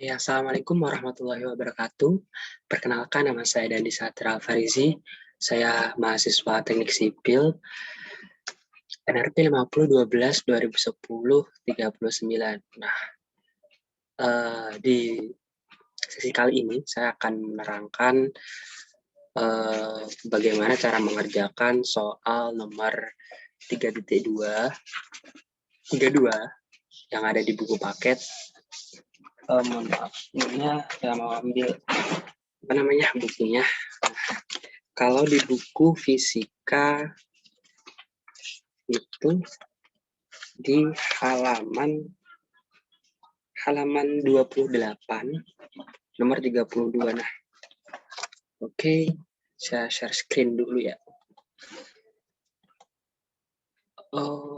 Ya, Assalamualaikum warahmatullahi wabarakatuh. Perkenalkan, nama saya Dandi Satra Farizi. Saya mahasiswa Teknik Sipil, NRP 5012 2010 39. Nah, di sesi kali ini saya akan menerangkan bagaimana cara mengerjakan soal nomor 3.2 yang ada di buku paket. Mohon maaf, ini saya mau ambil bukunya. Kalau di buku fisika itu di halaman 28 nomor 32. Nah, oke, saya share screen dulu ya. Oke.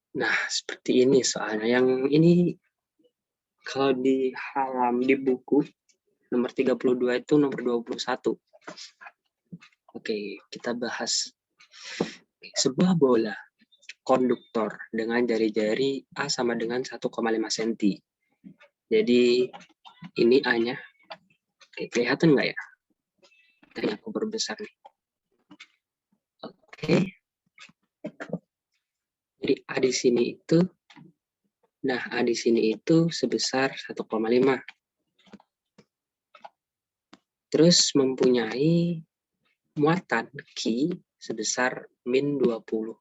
Nah, seperti ini soalnya. Yang ini kalau di buku nomor 32 itu nomor 21. Oke, kita bahas sebuah bola konduktor dengan jari-jari A sama dengan 1,5 cm. Jadi ini A-nya. Oke, kelihatan nggak ya? Ini aku perbesar nih. Oke. Jadi A di sini itu, A di sini itu sebesar 1,5. Terus mempunyai muatan Q sebesar min 20.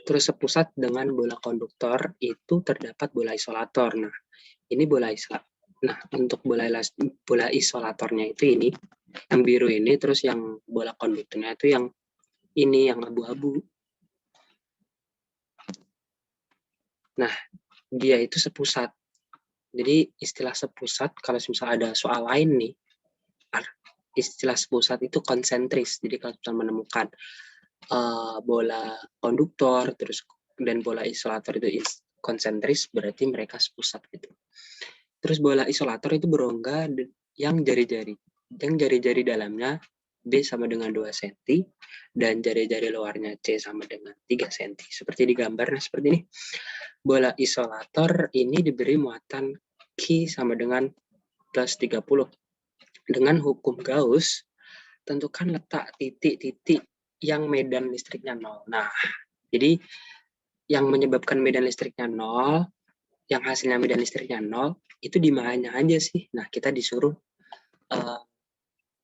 Terus sepusat dengan bola konduktor itu terdapat bola isolator. Nah, ini bola isolator. Nah, untuk bola isolatornya itu ini, yang biru ini, terus yang bola konduktornya itu yang ini, yang abu-abu. Nah, dia itu sepusat. Jadi istilah sepusat, kalau misalnya ada soal lain nih, istilah sepusat itu konsentris. Jadi kalau kita menemukan bola konduktor terus dan bola isolator itu konsentris, berarti mereka sepusat gitu. Terus bola isolator itu berongga yang jari-jari dalamnya B sama dengan 2 cm dan jari-jari luarnya C sama dengan 3 cm. Seperti di gambar, seperti ini. Bola isolator ini diberi muatan Q sama dengan plus 30. Dengan hukum Gauss, tentukan letak titik-titik yang medan listriknya 0. Nah, jadi yang menyebabkan medan listriknya 0, yang hasilnya medan listriknya 0, itu di mana aja sih? Nah, kita disuruh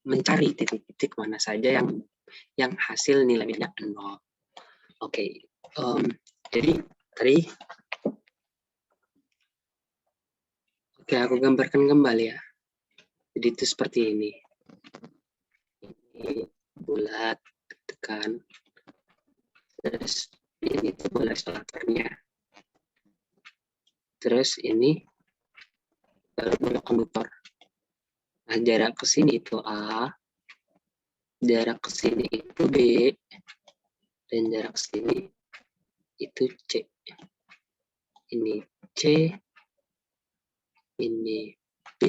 mencari titik-titik mana saja yang hasil nilainya 0. Oke, jadi tadi aku gambarkan kembali ya. Jadi itu seperti ini. Ini bulat, tekan. Terus ini tuh bola isolatornya. Terus ini bola konduktor. Nah, jarak ke sini itu A, jarak ke sini itu B, dan jarak ke sini itu C. Ini C, ini B,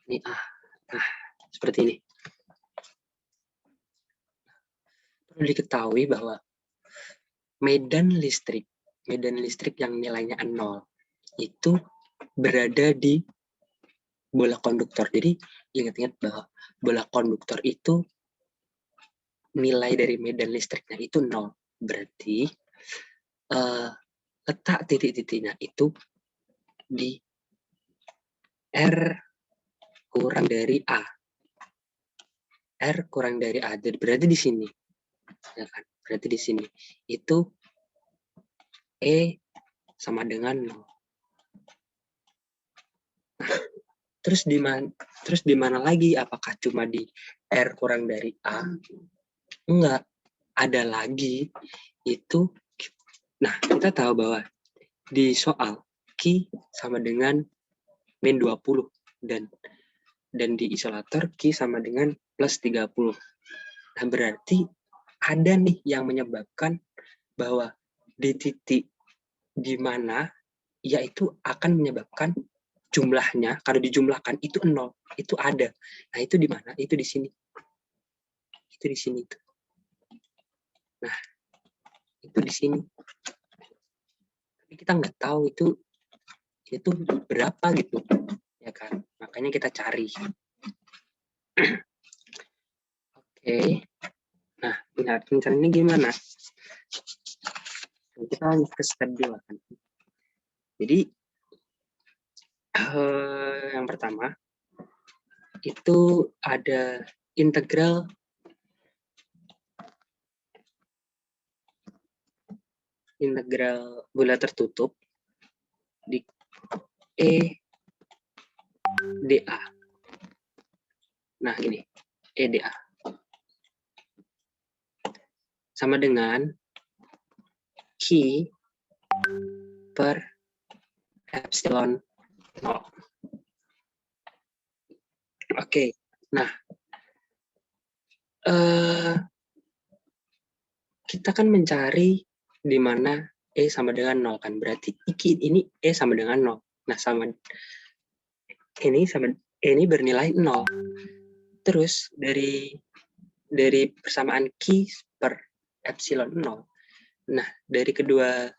ini A. Nah, seperti ini. Perlu diketahui bahwa medan listrik yang nilainya 0 itu berada di bola konduktor. Jadi ingat-ingat bahwa bola konduktor itu nilai dari medan listriknya itu 0. Berarti letak titik-titiknya itu di R kurang dari A. R kurang dari A. Jadi berarti di sini. Ya kan? Berarti di sini. Itu E sama dengan 0. Nah, terus di mana lagi? Apakah cuma di R kurang dari A? Enggak. Ada lagi. Itu, nah kita tahu bahwa di soal Q sama dengan min 20 dan di isolator Q sama dengan plus 30. Nah, berarti ada nih yang menyebabkan bahwa di titik di mana yaitu akan menyebabkan jumlahnya, kalau dijumlahkan itu 0, itu ada. Nah, itu di mana? Itu di sini. Itu di sini. Nah, itu di sini. Tapi kita nggak tahu itu berapa gitu, ya kan? Makanya kita cari. Oke. Nah, caranya gimana? Kita lanjut ke step 2 kan. Jadi yang pertama itu ada integral bola tertutup di EDA. Nah, ini EDA sama dengan Q per epsilon 0. Oke, nah kita kan mencari di mana E sama dengan 0 kan, berarti ini E sama dengan 0. Nah, sama ini bernilai 0. Terus dari persamaan Q per epsilon 0. Nah, dari kedua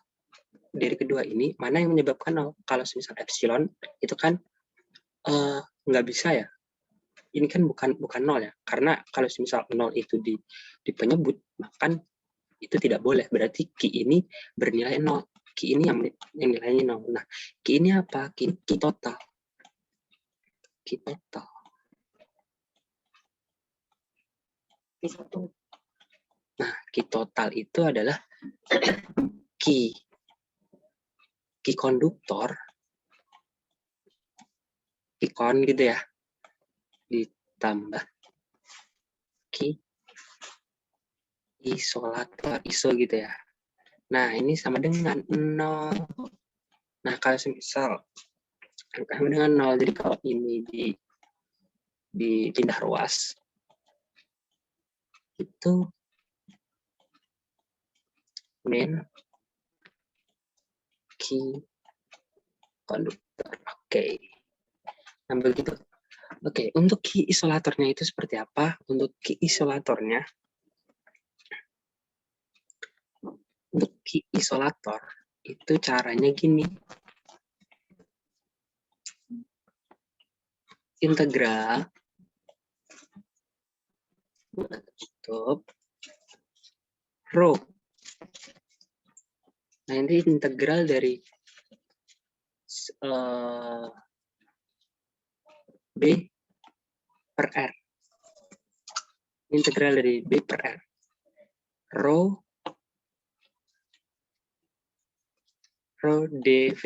ini mana yang menyebabkan 0? Kalau misal epsilon itu kan nggak bisa ya. Ini kan bukan 0 ya. Karena kalau misal 0 itu di penyebut, maka itu tidak boleh. Berarti Q ini bernilai 0. Q ini yang nilainya 0. Nah, Q ini apa? Q total. Q total. Nah, Q total itu adalah Q konduktor, Q-kon gitu ya, ditambah Q isolator, iso gitu ya. Nah, ini sama dengan 0. Nah, kalau misal sama dengan 0, jadi kalau ini dipindah ruas, itu min Q konduktor. Oke. Nah, begitu. Oke, untuk Q isolatornya itu seperti apa? Untuk Q isolatornya, untuk Q isolator itu caranya gini. Integral tutup rho. Nah, ini integral dari B per R. Integral dari B per R. Rho dV.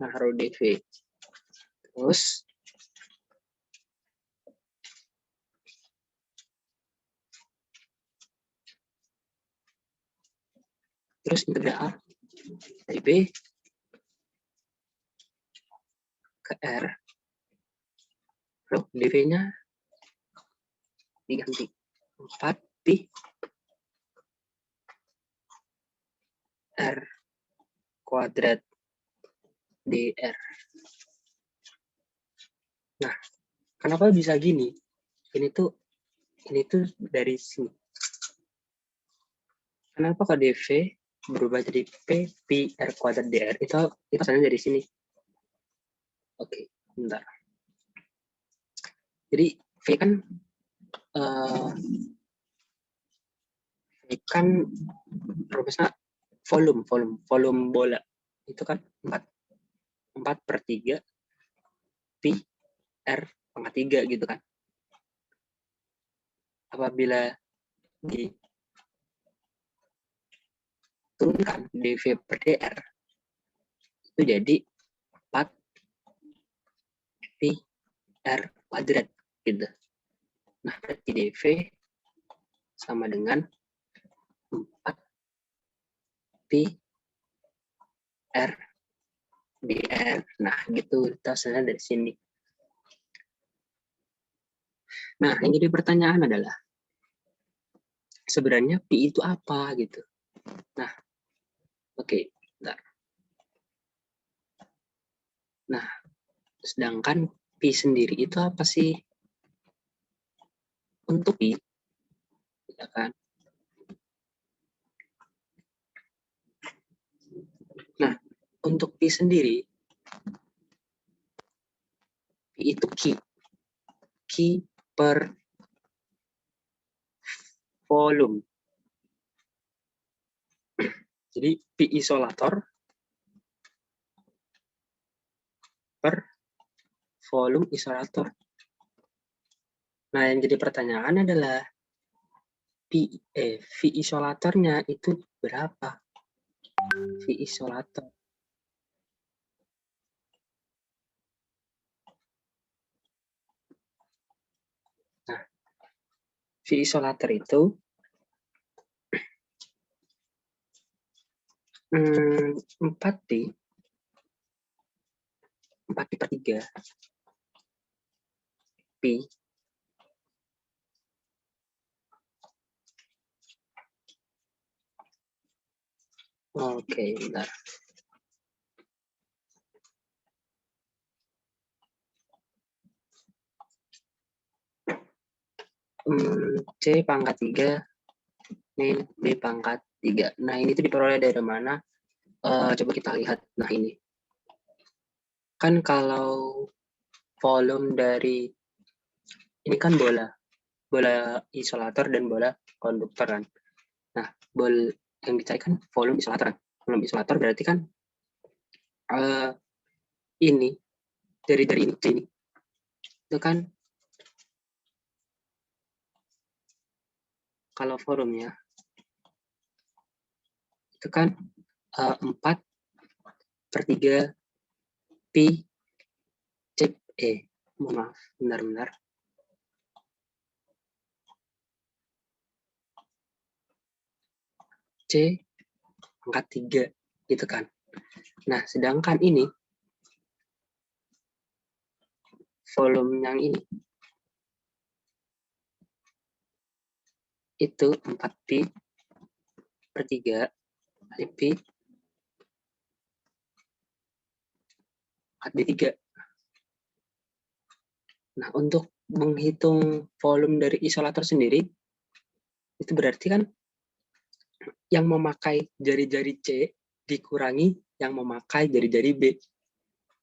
Nah, rho dV. Terus integral dari B ke R. Rho dV-nya diganti 4 pi R kuadrat dr. Nah, kenapa bisa gini? Ini tuh dari sini. Kenapa kok dv berubah jadi p pi r kuadrat dr? Itu asalnya dari sini. Oke, bentar. Jadi v kan rumusnya volume bola itu kan 4/3 pi r pangkat 3 gitu kan. Apabila diturunkan dv per dr itu jadi 4 pi r kuadrat gitu. Nah, berarti dv sama dengan 4 pi r dr. Nah, gitu hasilnya dari sini. Nah, yang jadi pertanyaan adalah sebenarnya pi itu apa gitu. Nah, oke, bentar. Nah, sedangkan pi sendiri itu apa sih? Untuk pi, ya kan? untuk Pi sendiri, Pi itu Q per volume. Jadi Pi isolator per volume isolator. Nah, yang jadi pertanyaan adalah V isolatornya itu berapa? V isolator. Nah, V isolator itu 4Pi 4Pi per 3 Pi oke, bentar. C pangkat 3 ini B pangkat 3. Nah, ini tuh diperoleh dari mana? Coba kita lihat. Nah, ini. Kan kalau volume dari ini kan bola isolator dan bola konduktor kan. Nah, yang dicari kan volume isolator. Volume isolator berarti kan ini dari ini itu kan kalau volumenya itu kan 4/3 Pi C maaf, benar-benar C pangkat 3 gitu kan. Nah, sedangkan ini volume yang ini itu 4Pi per 3 kali Pi pangkat D3. Nah, untuk menghitung volume dari isolator sendiri itu berarti kan yang memakai jari-jari C dikurangi yang memakai jari-jari B.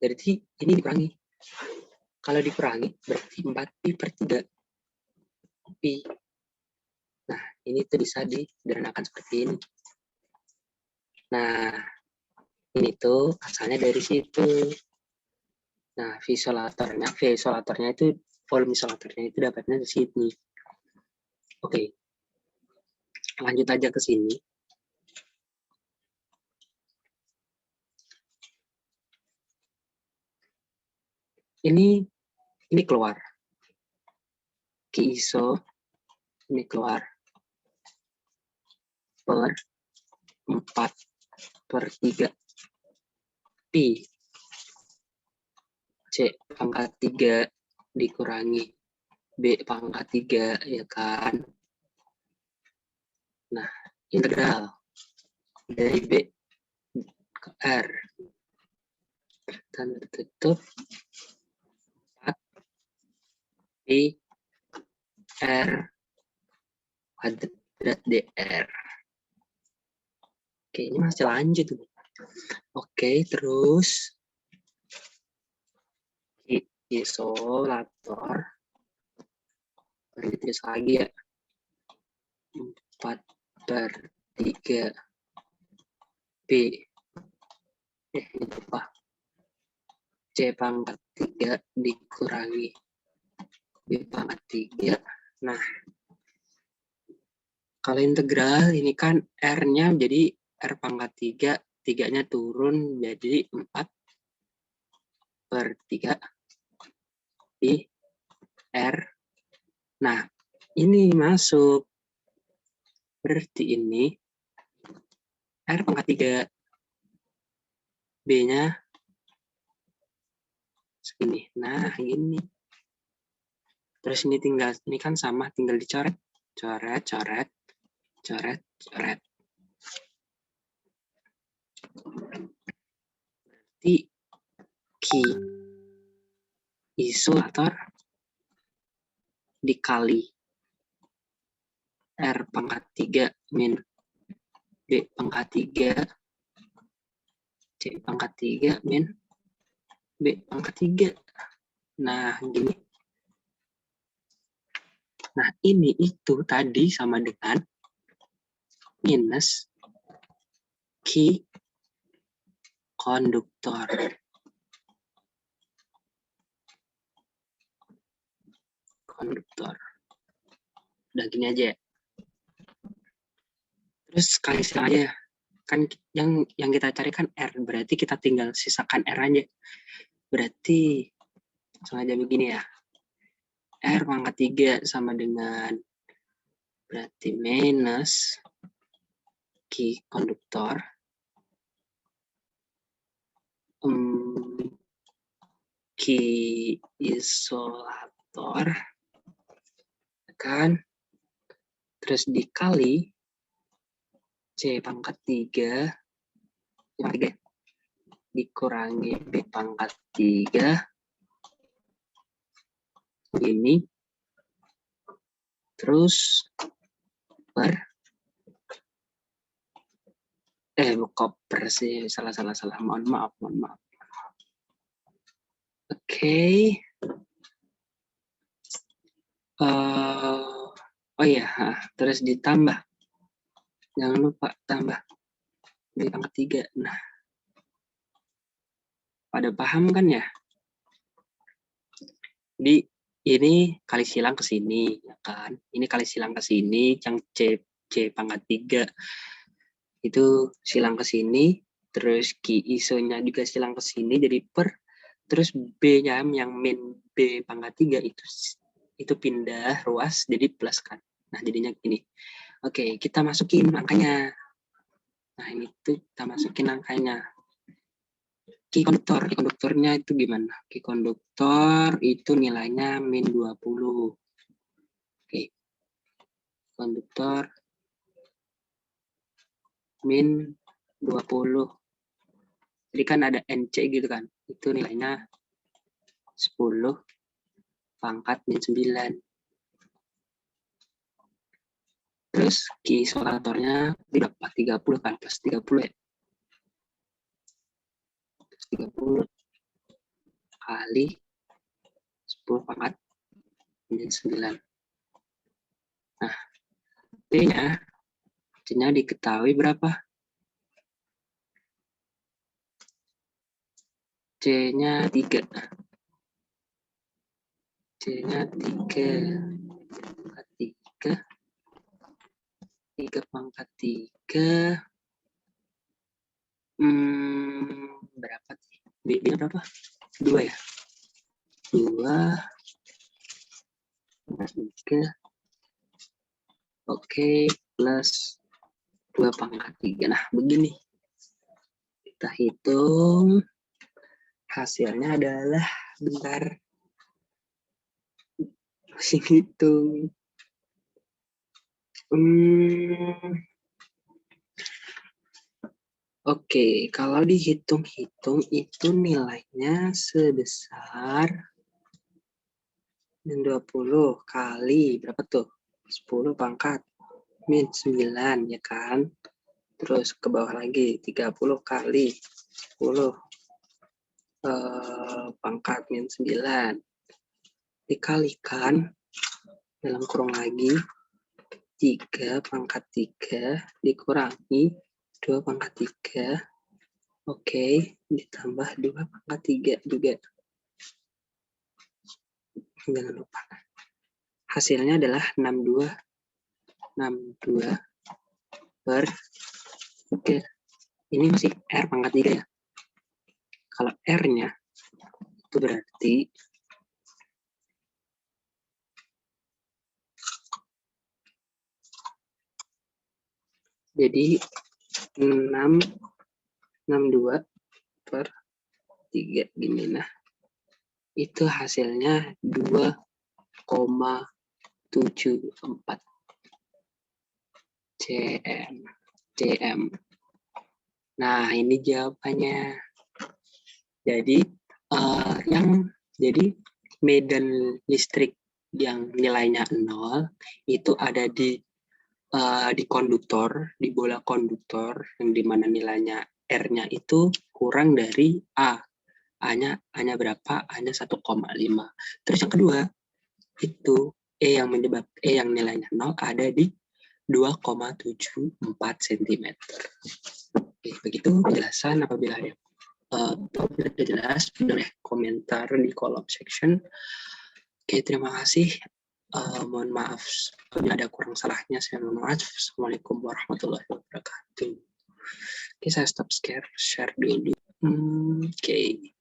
Berarti ini dikurangi. Kalau dikurangi berarti 4Pi per 3 Pi. Nah, ini tuh bisa disederhanakan seperti ini. Nah, ini tuh asalnya dari situ. Nah, V isolatornya itu volume isolatornya itu dapatnya di sini. Oke. Lanjut aja ke sini. Ini keluar. Q iso ini keluar per 4/3 Pi C pangkat 3 dikurangi B pangkat 3 ya kan. Nah, integral dari B ke R dan tertutup 4 Pi R kuadrat DR. Oke, ini masih lanjut. Oke, terus isolator terus lagi ya 4/3 B ini apa C pangkat 3 dikurangi B pangkat 3. Nah, kalau integral ini kan R-nya jadi R pangkat 3, 3-nya turun jadi 4/3 Pi R. Nah, ini masuk. Berarti ini R pangkat 3. B-nya segini. Nah, ini. Terus ini kan sama, tinggal dicoret. Coret. Berarti Q isolator dikali R pangkat 3 min B pangkat 3 C pangkat 3 min B pangkat 3. Nah, gini. Nah, ini itu tadi sama dengan minus Q konduktor. Udah gini aja ya. Terus kali silang aja ya. Kan yang kita cari kan R, berarti kita tinggal sisakan R aja. Berarti langsung aja begini ya. R pangkat 3 sama dengan berarti minus Q konduktor Q isolator kan, terus dikali C pangkat 3 dikurangi B pangkat 3 ini, terus per koper sih, salah, mohon maaf. Oke. Oh iya, terus ditambah, jangan lupa tambah B pangkat 3. Nah, pada paham kan ya? Di ini kali silang ke sini, ya kan? Ini kali silang ke sini, yang C pangkat 3 itu silang ke sini, terus Q isonya juga silang ke sini, jadi per, terus B-nya yang min B pangkat 3 itu pindah ruas, jadi plus kan. Nah, jadinya gini. Oke, kita masukin angkanya. Nah, ini tuh kita masukin angkanya. Q konduktornya itu gimana? Q konduktor itu nilainya min 20. Oke. Konduktor min 20. Jadi kan ada NC gitu kan. Itu nilainya 10 pangkat min 9. Terus Q isolatornya berapa? 30 kan, plus 30 ya. 30 kali 10 pangkat min 9. Nah, C-nya diketahui berapa? C-nya 3. C-nya 3. 3 pangkat 3. Berapa sih? B-nya berapa? 2 ya? 2 3. Oke, plus 2 pangkat 3. Nah, begini. Kita hitung. Hasilnya adalah, bentar. Masih hitung. Oke, kalau dihitung-hitung itu nilainya sebesar 20 kali berapa tuh? 10 pangkat min 9 ya kan? Terus ke bawah lagi 30 kali 10 pangkat min 9 dikalikan dalam kurung lagi 3 pangkat 3 dikurangi 2 pangkat 3. Oke, ditambah 2 pangkat 3 juga. Jangan lupa. Hasilnya adalah 62 per, oke, ini masih R pangkat 3 ya. Kalau R-nya itu berarti jadi 62 per 3 gini. Nah, itu hasilnya 2,74 cm. Nah, ini jawabannya. Jadi medan listrik yang nilainya 0 itu ada di konduktor, di bola konduktor yang dimana nilainya R-nya itu kurang dari A. A-nya berapa? A-nya 1,5. Terus yang kedua, itu E yang nilainya 0 ada di 2,74 cm. Oke, begitu penjelasan. Apabila ada tidak jelas, boleh komentar di kolom section. Oke, terima kasih. Mohon maaf apabila ada kurang salahnya. Saya mohon maaf. Assalamualaikum warahmatullahi wabarakatuh. Oke, saya stop share dulu. Oke.